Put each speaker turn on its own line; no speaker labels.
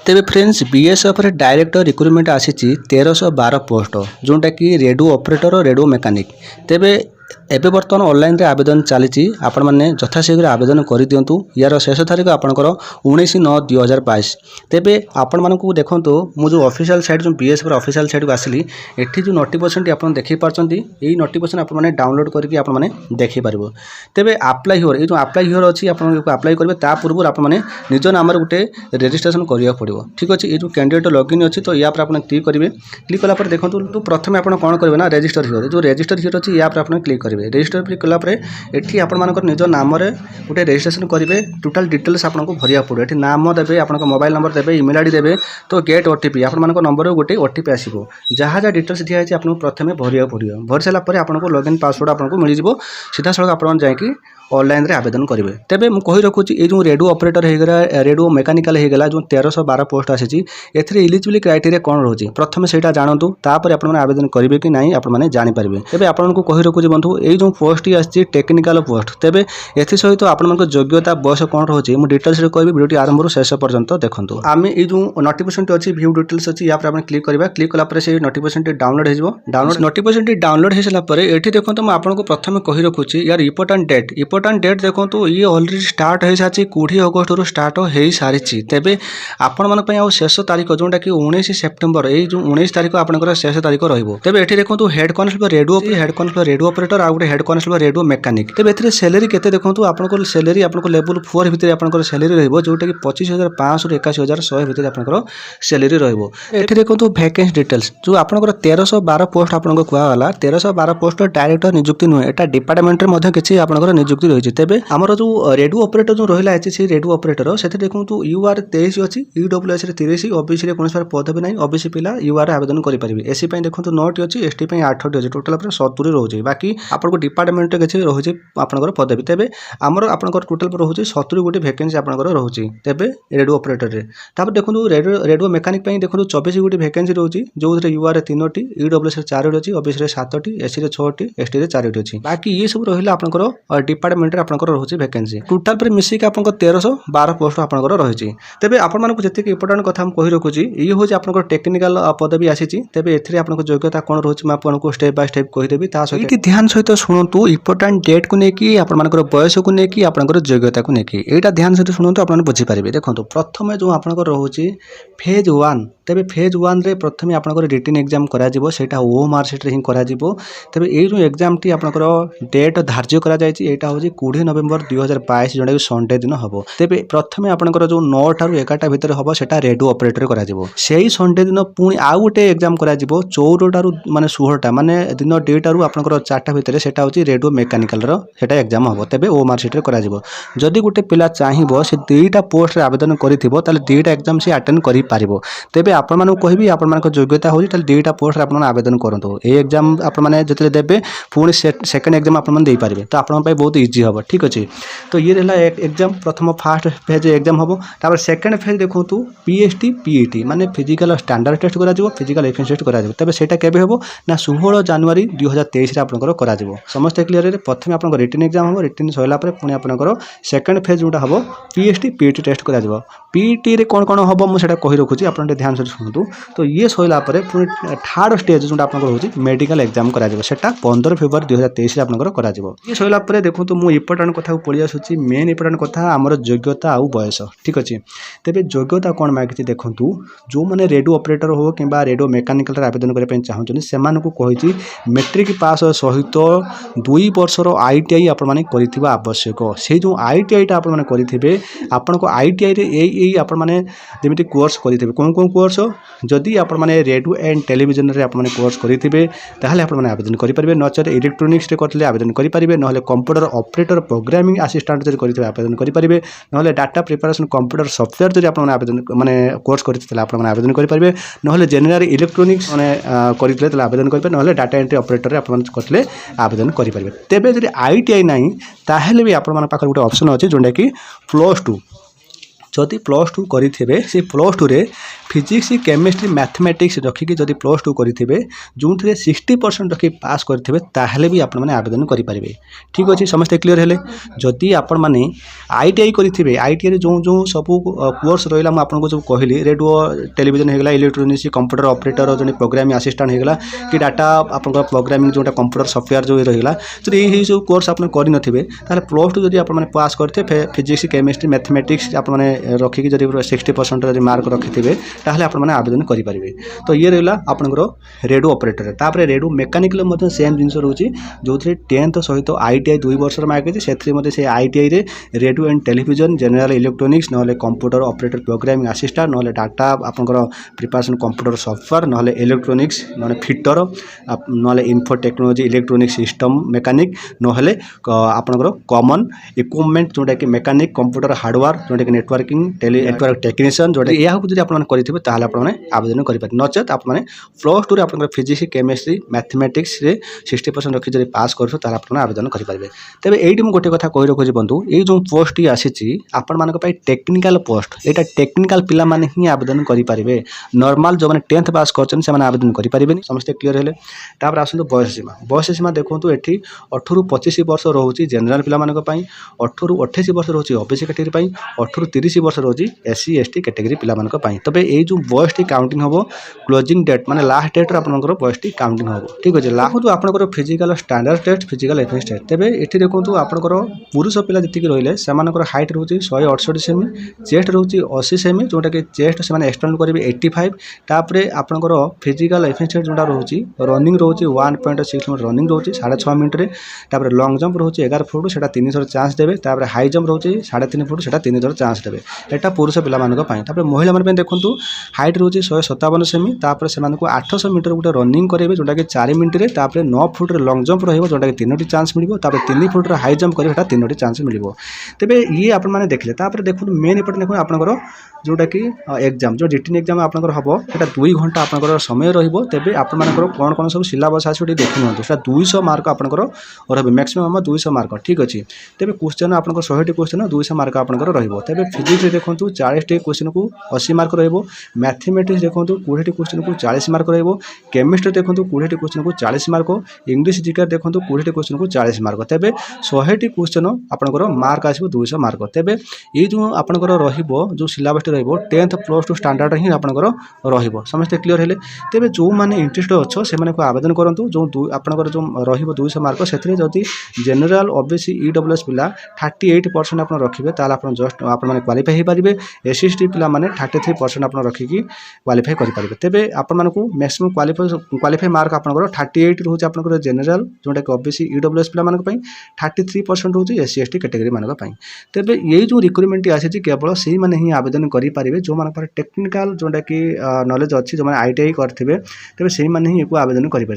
तेबे friends BSF रे direct recruitment आसी 1312 पोस्ट जोटा कि रेडियो ऑपरेटर और रेडियो मैकेनिक। तेबे एबे बर्तमान ऑनलाइन रे आवेदन चली आपण मैंने यथाशीघ्र आवेदन कर दिंतु। यार शेष तारीख आपंकर 19/9/2022। तेबे आपण मानक देखो मुझे ऑफिशियल साइट जो बीएसएफ ऑफिशियल साइट को आसली एठी जो नोटिफिकेशन आप देखी पार्टी यही नोटिफिकेशन आप डाउनलोड करके आप देखी पार। तेबे अप्लाई हियर ये जो अप्लाई हियर अच्छी अप्लाई करेंगे ता पूर्व आप निज नाम गोटे रेजिस्ट्रेशन करा पड़ो। ठीक अच्छे ये जो कैंडिडेट लॉगिन अच्छी तो या आप क्लिक करेंगे। क्लिक कलापर देखो तो प्रथम आप कौन करेंगे ना रेजिस्टर हियर जो रेजिस्टर हियर अच्छी या आप क्लिक करेंगे। रेजिस्टर क्लिक कलापर ये आप निज नाम गोटे रेजिस्ट्रेशन करेंगे। टोटाल डिटेल्स आपको भरिया पड़ो। ये नाम देवे आप मोबाइल नंबर देवे इमेल आईडी देवे तो गेट ओटीपी आप नंबर गोटे ओटीपी आसो जहाँ जहाँ डिटेल्स दिखाई आपको प्रथम भरिया पड़ो। भरी सारापर आपको लॉगिन पासवर्ड आपको मिल जाए सीधा सड़क आप जाकि ऑनलाइन रे आवेदन करेंगे। तेबे मुझे कही रखुची ये जो रेडियो ऑपरेटर होगा रेडियो मैकेनिकल होगा जो 1312 पोस्ट आसी एलिजिबिलिटी क्राइटेरिया कौन रोचे प्रथम से जानतु तापर आप आवेदन करेंगे कि नहीं आप जानीपारे। तेबे आपको कही रखुची बंधु ये जो पोस्ट आसी टेक्निकल पोस्ट तेबे एथि सहित आप योग्यता बयस कौन रोचे मुझे डिटेल्स कह वीडियो आरंभ शेष पर्यंत देखो। आम ये जो नोटिफिकेशन अच्छी व्यू डिटेल्स अच्छी या क्लिक करवा। क्लिक कलापर से नोटिफिकेशन डाउनलोड हो डाउनलोड नोटिफिकेशन डाउनलोड हो सारापर ये देखो तो आपको प्रथम कही रखुची यार इंपोर्टेंट डेट डेट देखो तो ये ऑलरेडी स्टार्ट हो सारी 20 अगस्त रु स्टार्ट हो सारी। तेबे आपण मन शेष तारीख जोटा कि 19 सेप्टेम्बर ये जो 19 तारीख आपंकर शेष तारीख रही। तेबे ये देखो तो हेड कॉन्स्टेबल रेडियो ऑपरेटर आ गए हेड कॉन्स्टेबल रेडियो मैकेनिक। तेबे ए सैलरी केते देखो तो आपको सैलरी आपको लेवल 4 भितर आपंकर सैलरी रही जोटा कि 25,500 रु 81,100 भितर आपंकर सैलरी रही। ये देखो तो वैकेंसी डिटेल्स जो आपंकर 1312 पोस्ट आपको कहला 1312 पोस्ट डायरेक्टर नियुक्ति नुहे एटा डिपार्टमेंट में किसी आपंकर नियुक्ति रही। तेबे आमर जो रेडियो ऑपरेटर जो रहा है रेडियो ऑपरेटर से देखो तो यूआर 23 अच्छी यूडब्ल्यूएस 30 ओबीसी कौन पदवी ना ओबीसी पिला यूआर आवेदन करेंगे। एससी देखो तो 9टी अच्छी एसटी 8टी अच्छी टोटाल 70 रोचे। बाकी आपको डिपार्टमेंट किसी रोचे आपंकर पदवी। तेबे आमर आपंकर टोटाल रोचे 70 गोटे वैकेंसी आपंकर रोचे तेबे रेडियो ऑपरेटर रे। तापर देखो रेडियो मैकेनिक देखो 24 गोटे वैकेंसी रोचे जो यूआर 3टी यूडब्ल्यूएस 4टी अच्छी ओबीसी 7टी एससी 6टी एसटी 4टी अच्छी। बाकी ये सब रहा आपंकर डिपार्टमेंट आपंकर रोचे वैकेंसी टोटाल पर मिसिक आपको 1312 पोस्ट आपंकर रही। तेबे आपको जी इंपोर्टेंट कथा कही रखुची ये हूँ आप टेक्निकल पदवी आसी। तेबे एथिरे आपको योग्यता कौन रोचे आपको स्टेप बाय स्टेप कहीदेवी सहित ध्यान सहित शुणु इंपोर्टेंट डेट को लेकिन आपर बयस को लेकिन आपंकर योग्यता को लेकिन यहाँ ध्यान सहित शुणु आप बुझीपारे। देखो प्रथम जो आपंकर रोचे फेज 1 तेबे फेज 1 रे प्रथम आपंकर रिटन एग्जाम करा ओएमआर सीट हिं करा। तेबे ये जो एग्जाम टी आपंकर डेट धार्य करा जायछि एटा होछि 20 नवेम्बर 2022 जोटा कि संडे दिन हम। तेबे प्रथम आपंकर जो 9 टा 11टा भितर हम सेटा रेडियो ऑपरेटर करा से संडे दिन पुणी आउ गोटे एग्जाम करा 14 टा माने 16टा माने दिन 2टा आपंकर 4टा भितर सेटा होछि रेडियो मैकेनिकल रो सेटा एग्जाम हम। तेबे ओएमआर सीट करा जदि गोटे पिला चाहिबो से 2टा पोस्ट रे आवेदन करिथिबो ताले 2टा एग्जाम से अटेंड करि पारिबो। तेबे आपण मानक कहबी आपण मानक योग्यता होछि ताले 2टा पोस्ट रे आपण आवेदन करंतो। ए एग्जाम आपण माने जतले देबे पुणी सेकंड एग्जाम आपण दे पारिबे तो आपण पय बहुत इजी हम। ठीक अच्छे तो ये रहा एग्जाम प्रथम फास्ट फेज एग्जाम हम। तापर सेकंड फेज देखो तो पीएसटी पीईटी माने फिजिकल स्टैंडर्ड टेस्ट करा फिजिकल एफिशिएंसी टेस्ट करा। तेबे सेटा केबे होबो ना 16 जनवरी 2023 रे आपनकर करा समस्त क्लियर रे। प्रथम आपनकर रिटन एग्जाम हम रिटन सइला पर पुणी आपनकर सेकंड फेज जोटा हम पीएसटी पीईटी टेस्ट करा। पीईटी रे कौन कौन हम मुझे कही रखुची आप ध्यान से शुणु। तो ये सइला पर पुणी थर्ड स्टेज जोटा आपनकर होची मेडिकल एग्जाम करा सेटा 15 फेब्रुआरी 2023 रे आपनकर करा। ये सइला पर देखो तो मु इंपोर्टेंट कथा पड़ी आसूँ मेन इंपोर्टेंट कथा आमर योग्यता आउ बयस। ठीक अच्छे तेबे योग्यता कौन मागिଛି देखु जो मैंने रेडियो ऑपरेटर हो कि रेडियो मैकेनिकल आवेदन करने चाहते से कही मेट्रिक पास सहित 2 वर्षर आईटीआई आपण कर आवश्यक। से जो आईटीआई टा आपण करेंगे आपण को आईटीआई रे यही आपण मैंने जमी कोर्स करेंगे कौन कौन कोर्स जदि आपण मैंने रेडियो एंड टेलीविजन रे आपण कोर्स करेंगे ताहले आपण मैंने आवेदन करेंगे। नचेत इलेक्ट्रोनिक्स रे करले आवेदन करेंगे ना कंप्यूटर ऑपरेटर प्रोग्रामिंग असिस्टेंट जब करते आवेदन करेंगे ना डाटा प्रिपरेशन कंप्यूटर सॉफ्टवेयर जब आप आवेदन माने कोर्स करते आप आवेदन करेंगे ना जनरल इलेक्ट्रोनिक्स मैंने करते आवेदन करेंगे ना डाटा एंट्री ऑपरेटर आप करते आवेदन करेंगे। तेबे जब आईटीआई ना ताहले भी आप गोटे ऑप्शन अच्छे जोटा कि +2 जदि +2 करेंगे से +2 रे फिजिक्स केमिस्ट्री मैथमेटिक्स रखिकी जदि +2 करेंगे जो 60% रखी पास करेंगे ताहले भी आपण मैंने आवेदन करेंगे। ठीक अच्छे समस्ते क्लीयर है। जदि आपण मैंने ITI करेंगे ITI जो जो सब कोर्स रहा मुझे जो कहली रेडियो टेलीविजन होगा इलेक्ट्रोनिक्स कंप्यूटर ऑपरेटर जो प्रोग्रामिंग असिस्टेंट होगा कि डाटा आप प्रोग्रामिंग जो कंप्यूटर सॉफ्टवेयर जो रहा तो यही सब कोर्स आप करें +2 जब आप पास करते फिजिक्स केमिस्ट्री मैथमेटिक्स आप रखिकी जब 60% जब मार्क रखिथे ताहले आप आवेदन करेंगे। तो ये रहा आपंकर रेडियो ऑपरेटर। तापर रेडियो मेकानिकल सेम जिन रोचे जो 10th सहित ITI 2 वर्ष मार्क से ITI रे radio and television general electronics ना कंप्यूटर ऑपरेटर प्रोग्रामिंग असिस्टेंट ना डाटा आपंकर प्रिपरेशन कंप्यूटर सॉफ्टवेयर ना इलेक्ट्रोनिक्स ना फिटर ना info technology electronic system mechanic ना आपंकर कॉमन इक्विपमेंट जोटा कि मेकानिक कंप्यूटर हार्डवेयर जोटा कि नेटवर्किंग नेटवर्क टेक्नीशियन जोटा यह जब आप करेंगे ताहले आपने आवेदन करेंगे। नचेत आप +2 आप फिजिक्स केमिस्ट्री मैथमेटिक्स 60% रखी जब पास कर आवेदन करेंगे। तेज ये गोटे कथा कही रखुच्छी बंधु ये जो पोस्ट आसी आपण मान टेक्निकल पोस्ट यहाँ टेक्निकल पिला माने ही आवेदन करेंगे। नॉर्मल जो मैंने 10th पास कर आवेदन करेंगे। समस्ते क्लीयर है। तापर आसतु बयस सीमा देखो ये 18 ରୁ 25 वर्ष रोचे जेनराल पिला 18 ରୁ 28 वर्ष रोचे ओबीसी कैटेगरी 18 ରୁ 30 वर्ष रोचे SC ST कैटेगरी पिला तबे ये जो बयस काउंटिंग हम क्लोजिंग डेट माने लास्ट डेट आपंकर बयस काउंटिंग हम। ठीक अच्छे लास्ट आपंकर physical standard test physical efficiency test तेज ये देखो आपंकर पुरुष पिला जी रही से हाइट रोचे 168 सेमी चेस्ट रोचे 80 सेमी जोटा कि चेस्ट से एक्सटर्नल करेंगे 85 तापर आपंकर फिजिकल एफिनियंस टेस्ट जोटा रोचे रनिंग रोचे 1.6 किलोमीटर रनिंग रोचे 6.5 मिनट तापर लॉन्ग जंप रोचे 11 फुट से 3 थर चांस देवे तापर हाई जंप रोचे 3.5 फुट से 3 थर चांस देवे यहाँ पुरुष पिला महिला देखो हाइट रोचे 157 सेमी तापर से 800 मीटर गोटे रनिंग करेंगे जोटा कि 4 मिनट रे तापर 9 फुट लॉन्ग जंप रही जोटा कि 3टी चांस मिल तापर 3 फुट हाई जंप करेंगे 3टी चांस मिल। तेरे ये आपने देखले तापर देखो मेन एपटे देखो आपंकर जोटा कि एग्जाम जो रिटन एग्जाम आपंकर हम यहाँ 2 घंटा आपंकर समय रही आपंकर कौन कौन सब सिलेबस आस देखो 200 मार्क आपंकर रही मैक्सिमम 200 मार्क। ठीक अच्छे तेज क्वेश्चन आप 100टी क्वेश्चन 200 मार्क आपंकर तेज फिजिक्स देखो 40टी क्वेश्चन को 80 मार्क मैथमेटिक्स देखो 20टी क्वेश्चन को 40 मार्क केमिस्ट्री देखो 20टी क्वेश्चन को 40 मार्क इंग्लिश जीके देखो 20टी क्वेश्चन को 40 मार्क तेज 100टी क्वेश्चन आपंकर मार्क आसो 200 मार्क तेज ये जो आपंकर जो सिलेबस रही 10th +2 स्टैंडर्ड ही आपंकर रही समस्ते क्लीयर है। तेज जो मैंने इंटरेस्ट अच्छो से आवेदन करूँ जो आपंकर जो रही 200 मार्क से जदि जेनराल ओबीसी EWS पिला 38% आप रखिए जस्ट आप क्वालिफाई हो पारे SC ST पिला 33% आप रखिकी क्वालिफाई करेंगे। तेज आपण मैक्सिमम क्वालिफाई मार्क आपंकर 38 रोचे आप जेनराल जोटा कि ओबीसी EWS पिला 33% रोचे SC ST कैटेगरी मानी। तेज ये जो रिक्रुटमेंट आसी केवल से मैंने ही आवेदन करेंगे जो मान टेक्निकल जोटा कि नॉलेज अच्छी जो मैंने ITI करेंगे तेज से ही आवेदन करेंगे।